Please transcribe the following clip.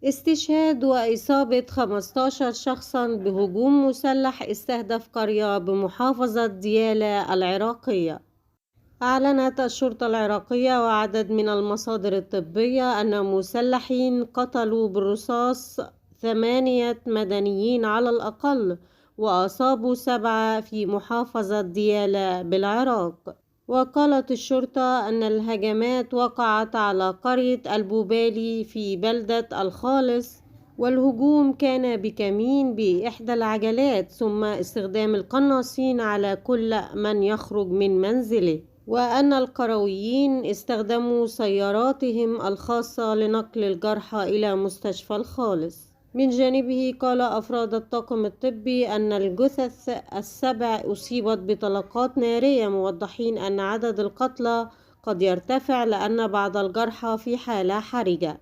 استشهاد وإصابة 15 شخصا بهجوم مسلح استهدف قرية بمحافظة ديالى العراقية. أعلنت الشرطة العراقية وعدد من المصادر الطبية أن مسلحين قتلوا بالرصاص 8 مدنيين على الأقل، وأصابوا 7 في محافظة ديالى بالعراق. وقالت الشرطة أن الهجمات وقعت على قرية البوبالي في بلدة الخالص، والهجوم كان بكمين بإحدى العجلات ثم استخدام القناصين على كل من يخرج من منزله، وأن القرويين استخدموا سياراتهم الخاصة لنقل الجرحى إلى مستشفى الخالص. من جانبه قال أفراد الطاقم الطبي أن الجثث السبع أصيبت بطلقات نارية، موضحين أن عدد القتلى قد يرتفع لأن بعض الجرحى في حالة حرجة.